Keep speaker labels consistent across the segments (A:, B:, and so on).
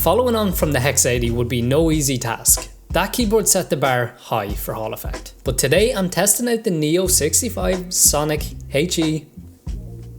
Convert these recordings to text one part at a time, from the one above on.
A: Following on from the Hex 80 would be no easy task. That keyboard set the bar high for Hall effect. But today I'm testing out the Neo65 Sonic HE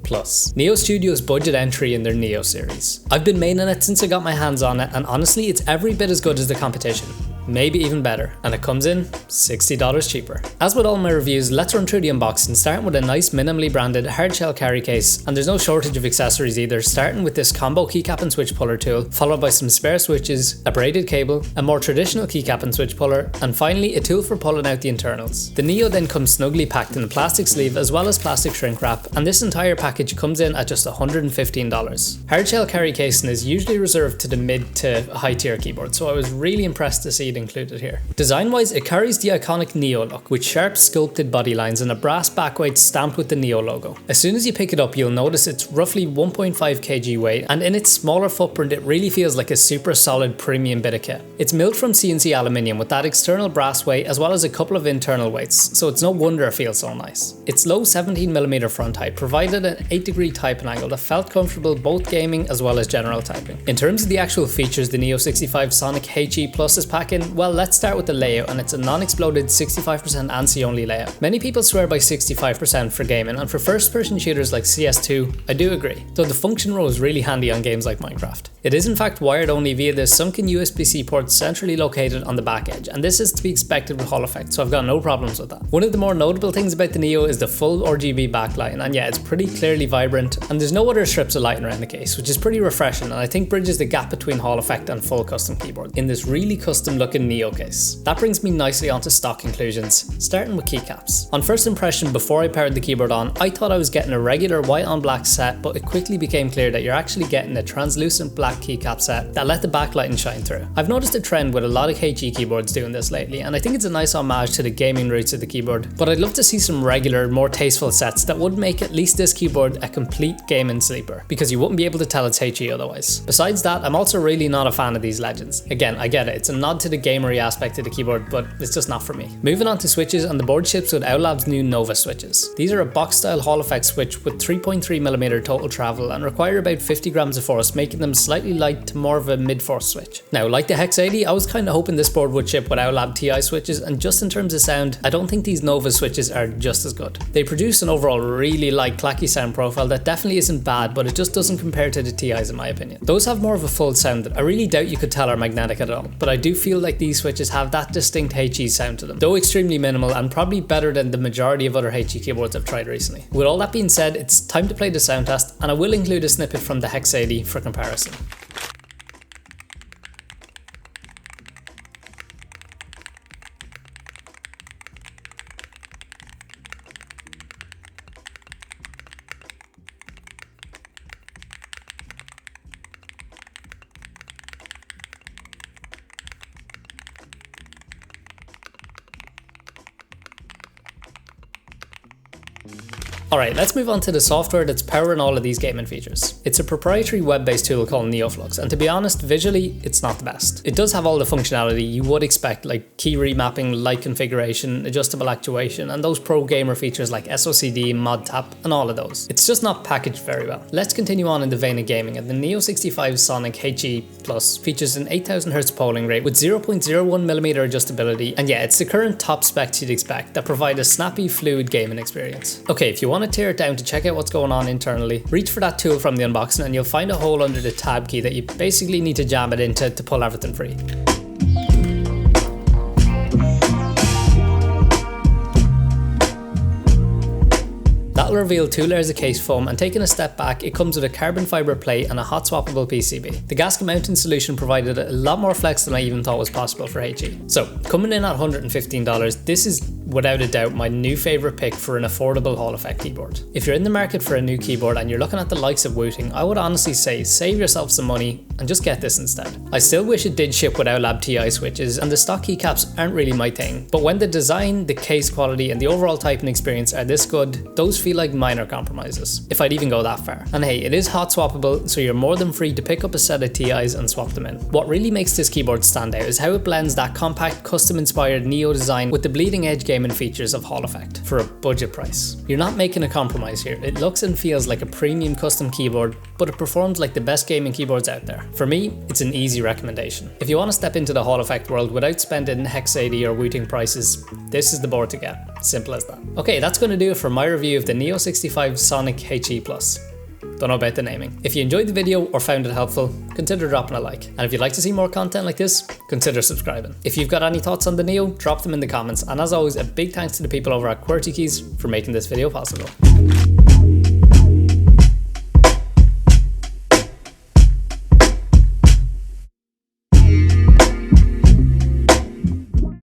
A: Plus, Neo Studio's budget entry in their Neo series. I've been maining it since I got my hands on it, and honestly it's every bit as good as the competition. Maybe even better, and it comes in $60 cheaper. As with all my reviews, let's run through the unboxing, starting with a nice minimally branded hardshell carry case, and there's no shortage of accessories either, starting with this combo keycap and switch puller tool, followed by some spare switches, a braided cable, a more traditional keycap and switch puller, and finally a tool for pulling out the internals. The Neo then comes snugly packed in a plastic sleeve as well as plastic shrink wrap, and this entire package comes in at just $115. Hardshell carry casing is usually reserved to the mid to high tier keyboard, so I was really impressed to see it included here. Design wise, it carries the iconic Neo look with sharp sculpted body lines and a brass backweight stamped with the Neo logo. As soon as you pick it up, you'll notice it's roughly 1.5 kg weight, and in its smaller footprint it really feels like a super solid premium bit of kit. It's milled from CNC aluminium with that external brass weight as well as a couple of internal weights, so it's no wonder it feels so nice. Its low 17mm front height provided an 8-degree typing angle that felt comfortable both gaming as well as general typing. In terms of the actual features the Neo65 Sonic HE Plus is packing, well, let's start with the layout, and it's a non-exploded 65% ANSI only layout. Many people swear by 65% for gaming, and for first person shooters like CS2, I do agree, though the function row is really handy on games like Minecraft. It is in fact wired only via the sunken USB-C port centrally located on the back edge, and this is to be expected with Hall effect, so I've got no problems with that. One of the more notable things about the Neo is the full RGB backlight, and yeah, it's pretty clearly vibrant, and there's no other strips of lighting around the case, which is pretty refreshing, and I think bridges the gap between Hall effect and full custom keyboard in this really custom looking Neo case. That brings me nicely onto stock inclusions, starting with keycaps. On first impression, before I powered the keyboard on, I thought I was getting a regular white on black set, but it quickly became clear that you're actually getting a translucent black keycap set that let the backlighting shine through. I've noticed a trend with a lot of HE keyboards doing this lately, and I think it's a nice homage to the gaming roots of the keyboard, but I'd love to see some regular, more tasteful sets that would make at least this keyboard a complete gaming sleeper, because you wouldn't be able to tell it's HE otherwise. Besides that, I'm also really not a fan of these legends. Again, I get it, it's a nod to the gamery aspect of the keyboard, but it's just not for me. Moving on to switches, and the board ships with Owlab's new Nova switches. These are a box style Hall effect switch with 3.3mm total travel and require about 50 grams of force, making them slightly light to more of a mid-force switch. Now, like the Hex 80, I was kind of hoping this board would ship with Owlab TI switches, and just in terms of sound, I don't think these Nova switches are just as good. They produce an overall really light clacky sound profile that definitely isn't bad, but it just doesn't compare to the TIs in my opinion. Those have more of a full sound that I really doubt you could tell are magnetic at all, but I do feel like these switches have that distinct HE sound to them, though extremely minimal and probably better than the majority of other HE keyboards I've tried recently. With all that being said, it's time to play the sound test, and I will include a snippet from the Hex 80 for comparison. Alright, let's move on to the software that's powering all of these gaming features. It's a proprietary web-based tool called NeoFlux, and to be honest, visually, it's not the best. It does have all the functionality you would expect, like key remapping, light configuration, adjustable actuation, and those pro gamer features like SOCD, mod tap, and all of those. It's just not packaged very well. Let's continue on in the vein of gaming, and the Neo65 Sonic HE Plus features an 8000Hz polling rate with 0.01mm adjustability, and yeah, it's the current top specs you'd expect that provide a snappy, fluid gaming experience. Okay, if you want to tear it down to check out what's going on internally, reach for that tool from the unboxing and you'll find a hole under the tab key that you basically need to jam it into to pull everything free. That'll reveal 2 layers of case foam, and taking a step back, it comes with a carbon fibre plate and a hot swappable PCB. The gasket mounting solution provided a lot more flex than I even thought was possible for HE. So, coming in at $115, this is without a doubt my new favourite pick for an affordable Hall effect keyboard. If you're in the market for a new keyboard and you're looking at the likes of Wooting, I would honestly say save yourself some money and just get this instead. I still wish it did ship with Owlab TI switches, and the stock keycaps aren't really my thing, but when the design, the case quality and the overall typing experience are this good, those feel like minor compromises, if I'd even go that far. And hey, it is hot swappable, so you're more than free to pick up a set of TIs and swap them in. What really makes this keyboard stand out is how it blends that compact, custom inspired Neo design with the bleeding edge gaming features of Hall Effect for a budget price. You're not making a compromise here. It looks and feels like a premium custom keyboard, but it performs like the best gaming keyboards out there. For me, it's an easy recommendation. If you want to step into the Hall Effect world without spending Hex 80 or Wooting prices, this is the board to get. Simple as that. Okay, that's going to do it for my review of the Neo65 Sonic HE Plus. Don't know about the naming. If you enjoyed the video or found it helpful, consider dropping a like. And if you'd like to see more content like this, consider subscribing. If you've got any thoughts on the Neo, drop them in the comments. And as always, a big thanks to the people over at QWERTY Keys for making this video possible.